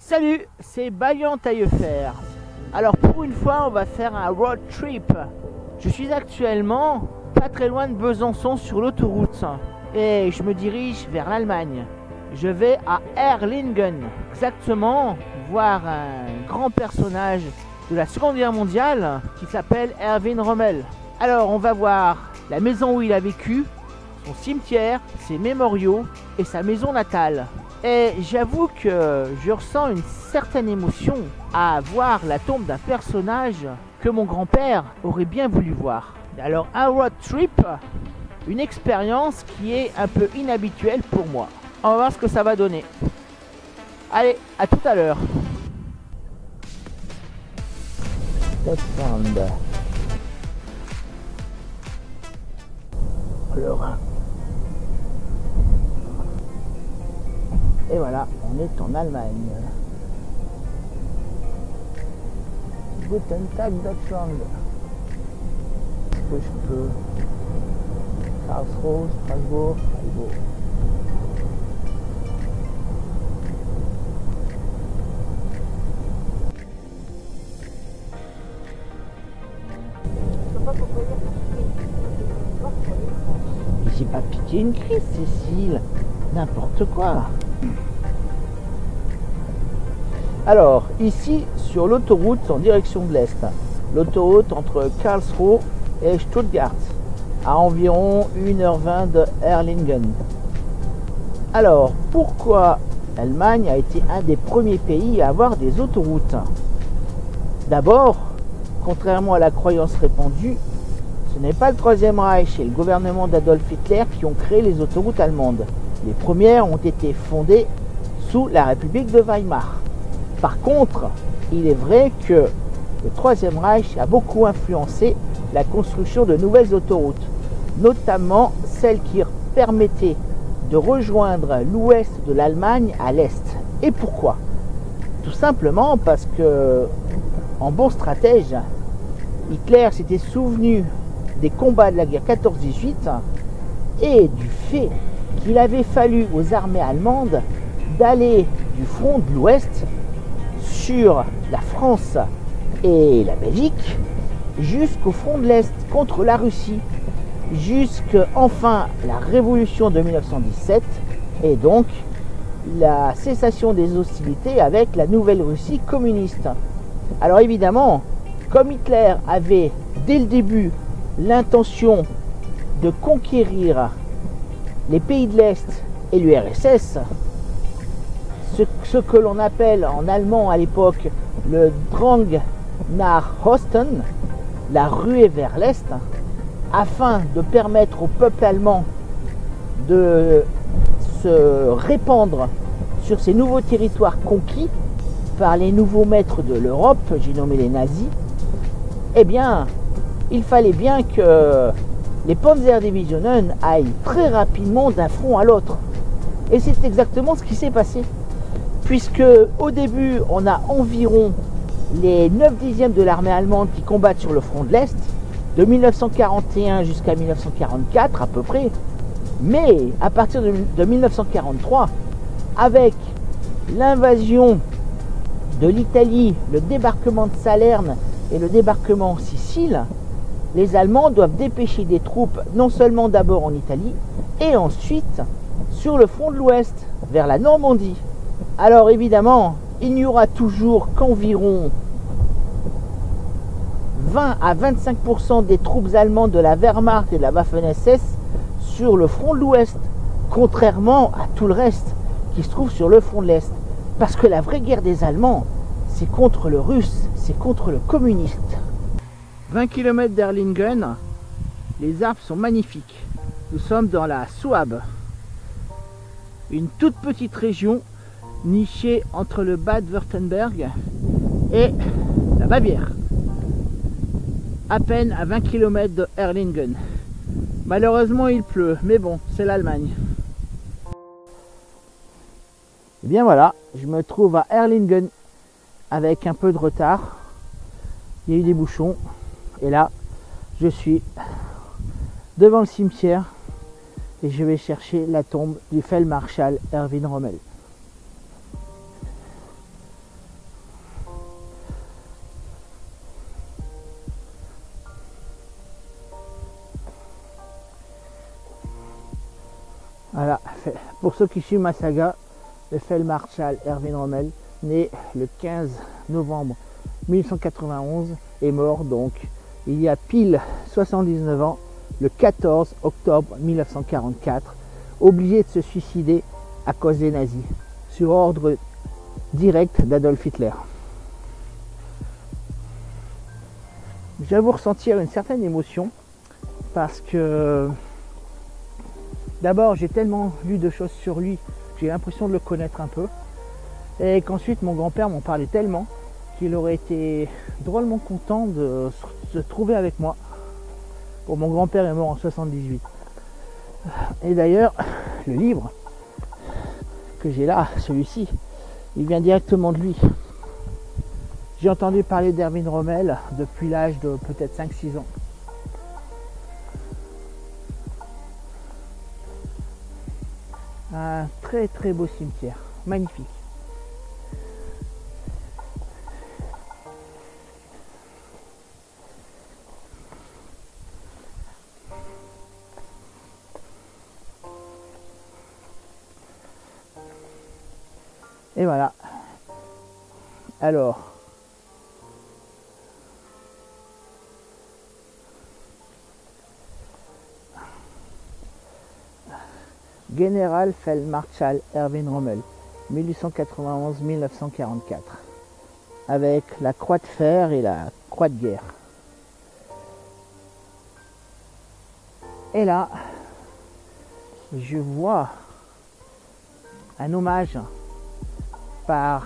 Salut, c'est Balian Taillefer. Alors pour une fois, on va faire un road trip. Je suis actuellement pas très loin de Besançon sur l'autoroute et je me dirige vers l'Allemagne. Je vais à Erlangen, exactement, voir un grand personnage de la Seconde Guerre mondiale qui s'appelle Erwin Rommel. Alors on va voir la maison où il a vécu, son cimetière, ses mémoriaux et sa maison natale. Et j'avoue que je ressens une certaine émotion à voir la tombe d'un personnage que mon grand-père aurait bien voulu voir. Alors un road trip, une expérience qui est un peu inhabituelle pour moi. On va voir ce que ça va donner. Allez, à tout à l'heure. Le Rhin. Et voilà, on est en Allemagne. Guten Tag Deutschland. Est-ce que je peux Karlsruhe, Strasbourg, Freiburg. J'ai pas piqué une crise, Cécile. N'importe quoi. Alors, ici, sur l'autoroute en direction de l'Est, l'autoroute entre Karlsruhe et Stuttgart, à environ 1h20 de Erlangen. Alors, pourquoi l'Allemagne a été un des premiers pays à avoir des autoroutes? D'abord, contrairement à la croyance répandue, ce n'est pas le Troisième Reich et le gouvernement d'Adolf Hitler qui ont créé les autoroutes allemandes. Les premières ont été fondées sous la République de Weimar. Par contre, il est vrai que le Troisième Reich a beaucoup influencé la construction de nouvelles autoroutes, notamment celles qui permettaient de rejoindre l'ouest de l'Allemagne à l'est. Et pourquoi? Tout simplement parce que, en bon stratège, Hitler s'était souvenu des combats de la guerre 14-18 et du fait qu'il avait fallu aux armées allemandes d'aller du front de l'ouest sur la France et la Belgique jusqu'au front de l'Est contre la Russie, jusqu'enfin la révolution de 1917 et donc la cessation des hostilités avec la nouvelle Russie communiste. Alors évidemment, comme Hitler avait dès le début l'intention de conquérir les pays de l'Est et l'URSS, ce que l'on appelle en allemand à l'époque le Drang nach Osten, la ruée vers l'Est, afin de permettre au peuple allemand de se répandre sur ces nouveaux territoires conquis par les nouveaux maîtres de l'Europe, j'ai nommé les nazis, eh bien, il fallait bien que les Panzerdivisionen aillent très rapidement d'un front à l'autre. Et c'est exactement ce qui s'est passé. Puisque au début, on a environ les 9/10 de l'armée allemande qui combattent sur le front de l'Est, de 1941 jusqu'à 1944 à peu près. Mais à partir de 1943, avec l'invasion de l'Italie, le débarquement de Salerne et le débarquement en Sicile, les Allemands doivent dépêcher des troupes, non seulement d'abord en Italie, et ensuite sur le front de l'Ouest, vers la Normandie. Alors évidemment, il n'y aura toujours qu'environ 20 à 25% des troupes allemandes de la Wehrmacht et de la Waffen-SS sur le front de l'Ouest, contrairement à tout le reste qui se trouve sur le front de l'Est. Parce que la vraie guerre des Allemands, c'est contre le russe, c'est contre le communiste. 20 km d'Erlangen, les arbres sont magnifiques. Nous sommes dans la Souabe, une toute petite région nichée entre le Bade-Württemberg et la Bavière, à peine à 20 km de Erlangen. Malheureusement il pleut, mais bon, c'est l'Allemagne. Et bien voilà, je me trouve à Erlangen avec un peu de retard. Il y a eu des bouchons et là je suis devant le cimetière et je vais chercher la tombe du Feldmarschall Erwin Rommel. Voilà, pour ceux qui suivent ma saga, le Feldmarschall Erwin Rommel, né le 15 novembre 1891, est mort donc il y a pile 79 ans, le 14 octobre 1944, obligé de se suicider à cause des nazis, sur ordre direct d'Adolf Hitler. J'avoue ressentir une certaine émotion parce que d'abord j'ai tellement lu de choses sur lui, j'ai l'impression de le connaître un peu, et qu'ensuite mon grand-père m'en parlait tellement qu'il aurait été drôlement content de se trouver avec moi. Bon, mon grand-père est mort en 78. Et d'ailleurs, le livre que j'ai là, celui-ci, il vient directement de lui. J'ai entendu parler d'Erwin Rommel depuis l'âge de peut-être 5-6 ans. Un très très beau cimetière, magnifique. Et voilà. Alors, Général Feldmarschall Erwin Rommel, 1891-1944, avec la croix de fer et la croix de guerre. Et là, je vois un hommage par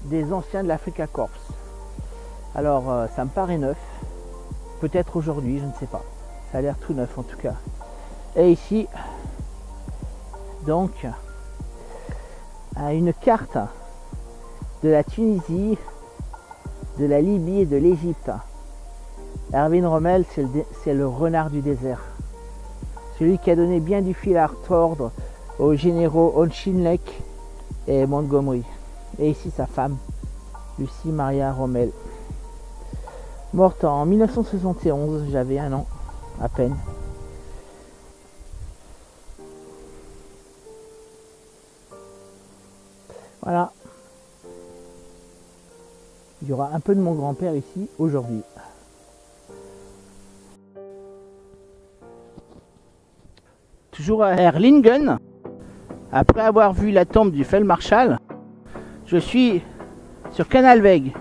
des anciens de l'Africa Corps. Alors ça me paraît neuf, peut-être aujourd'hui, je ne sais pas, ça a l'air tout neuf en tout cas. Et ici donc une carte de la Tunisie, de la Libye et de l'Égypte. Erwin Rommel, c'est le renard du désert, celui qui a donné bien du fil à retordre aux généraux Auchinleck et Montgomery. Et ici sa femme, Lucie Maria Rommel, morte en 1971, j'avais 1 an à peine. Voilà. Il y aura un peu de mon grand-père ici aujourd'hui. Toujours à Erlingen, après avoir vu la tombe du Feldmarschall, je suis sur Canalweg,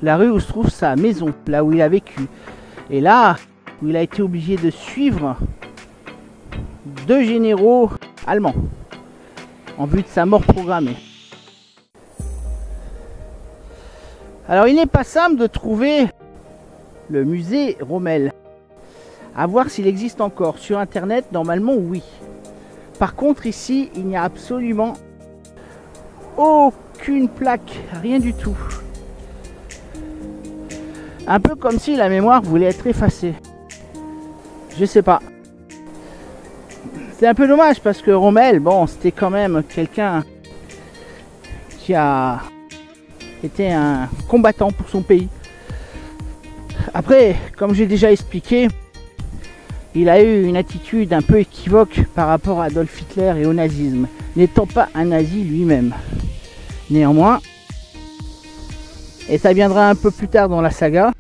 la rue où se trouve sa maison, là où il a vécu. Et là où il a été obligé de suivre 2 généraux allemands en vue de sa mort programmée. Alors il n'est pas simple de trouver le musée Rommel. À voir s'il existe encore. Sur internet, normalement oui. Par contre ici, il n'y a absolument aucune plaque, rien du tout. Un peu comme si la mémoire voulait être effacée. Je sais pas. C'est un peu dommage parce que Rommel, bon, c'était quand même quelqu'un qui a été un combattant pour son pays. Après, comme j'ai déjà expliqué, il a eu une attitude un peu équivoque par rapport à Adolf Hitler et au nazisme, n'étant pas un nazi lui-même. Néanmoins, et ça viendra un peu plus tard dans la saga,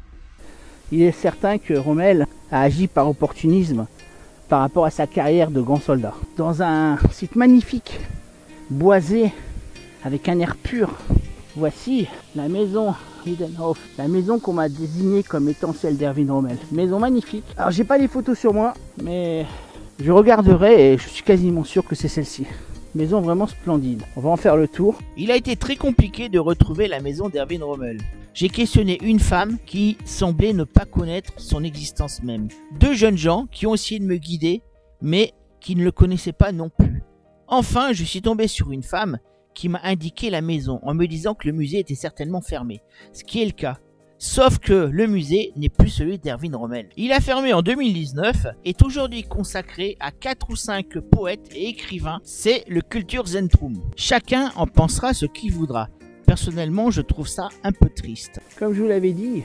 il est certain que Rommel a agi par opportunisme par rapport à sa carrière de grand soldat. Dans un site magnifique, boisé, avec un air pur, voici la maison Heidenhof, la maison qu'on m'a désignée comme étant celle d'Erwin Rommel. Maison magnifique. Alors j'ai pas les photos sur moi, mais je regarderai et je suis quasiment sûr que c'est celle-ci. Maison vraiment splendide. On va en faire le tour. Il a été très compliqué de retrouver la maison d'Erwin Rommel. J'ai questionné une femme qui semblait ne pas connaître son existence même. 2 jeunes gens qui ont essayé de me guider, mais qui ne le connaissaient pas non plus. Enfin, je suis tombé sur une femme qui m'a indiqué la maison en me disant que le musée était certainement fermé, ce qui est le cas. Sauf que le musée n'est plus celui d'Erwin Rommel. Il a fermé en 2019, est aujourd'hui consacré à 4 ou 5 poètes et écrivains, c'est le Kulturzentrum. Chacun en pensera ce qu'il voudra. Personnellement, je trouve ça un peu triste. Comme je vous l'avais dit,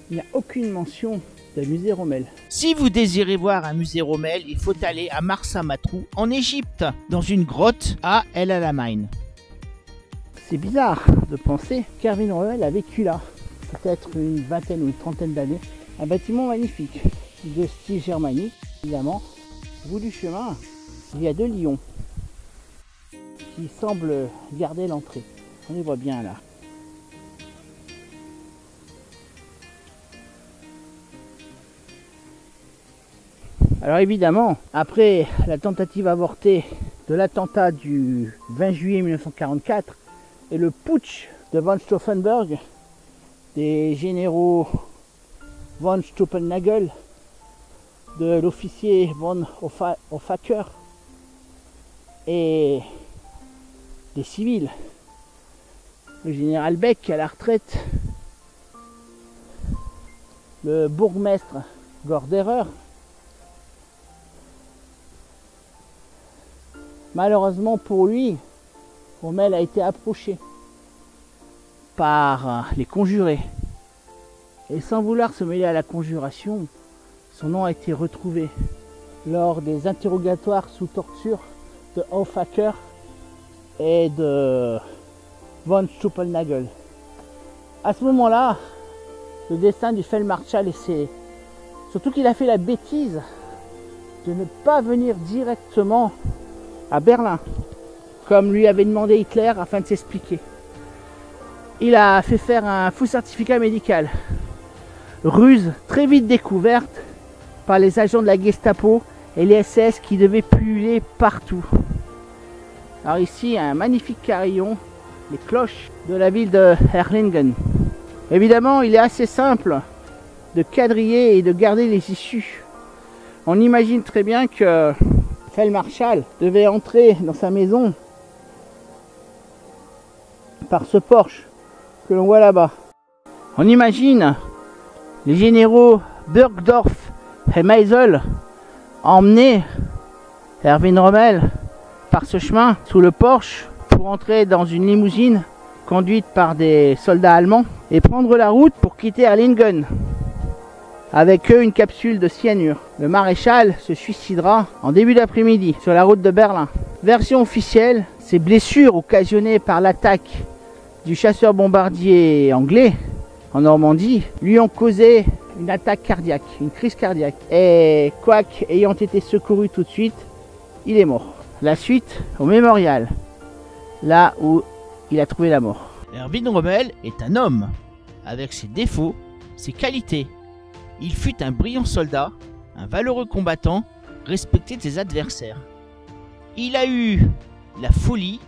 il n'y a aucune mention de musée Rommel. Si vous désirez voir un musée Rommel, il faut aller à Marsa Matruh en Égypte, dans une grotte à El Alamein. C'est bizarre de penser qu'Erwin Rommel a vécu là, peut-être une vingtaine ou une trentaine d'années. Un bâtiment magnifique, de style germanique, évidemment. Au bout du chemin, il y a 2 lions qui semblent garder l'entrée. On les voit bien là. Alors évidemment, après la tentative avortée de l'attentat du 20 juillet 1944 et le putsch de von Stauffenberg, des généraux von Stoltenagel, de l'officier von Hoffacker et des civils, le général Beck à la retraite, le bourgmestre Gorderer. Malheureusement pour lui, Rommel a été approché par les conjurés. Et sans vouloir se mêler à la conjuration, son nom a été retrouvé lors des interrogatoires sous torture de Hoffacker et de von Stoltenagel. À ce moment-là, le destin du Feldmarschall est scellé. Surtout qu'il a fait la bêtise de ne pas venir directement à Berlin, comme lui avait demandé Hitler afin de s'expliquer. Il a fait faire un faux certificat médical. Ruse très vite découverte par les agents de la Gestapo et les SS qui devaient pulluler partout. Alors ici, un magnifique carillon, les cloches de la ville de Erlangen. Évidemment, il est assez simple de quadriller et de garder les issues. On imagine très bien que Feldmarschall devait entrer dans sa maison par ce porche que l'on voit là-bas. On imagine les généraux Burgdorf et Meisel emmener Erwin Rommel par ce chemin sous le porche pour entrer dans une limousine conduite par des soldats allemands et prendre la route pour quitter Erlangen. Avec eux une capsule de cyanure. Le maréchal se suicidera en début d'après-midi sur la route de Berlin. Version officielle, ces blessures occasionnées par l'attaque du chasseur bombardier anglais en Normandie lui ont causé une attaque cardiaque, une crise cardiaque. Et quoique ayant été secouru tout de suite, il est mort. La suite au mémorial, là où il a trouvé la mort. Erwin Rommel est un homme, avec ses défauts, ses qualités. Il fut un brillant soldat, un valeureux combattant, respecté de ses adversaires. Il a eu la folie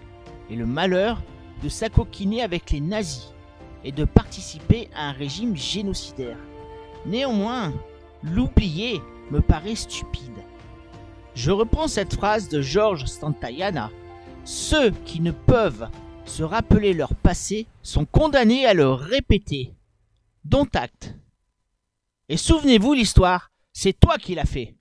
et le malheur de s'acoquiner avec les nazis et de participer à un régime génocidaire. Néanmoins, l'oublier me paraît stupide. Je reprends cette phrase de Georges Santayana. Ceux qui ne peuvent se rappeler leur passé sont condamnés à le répéter. Dont acte. Et souvenez-vous l'histoire, c'est toi qui l'as fait.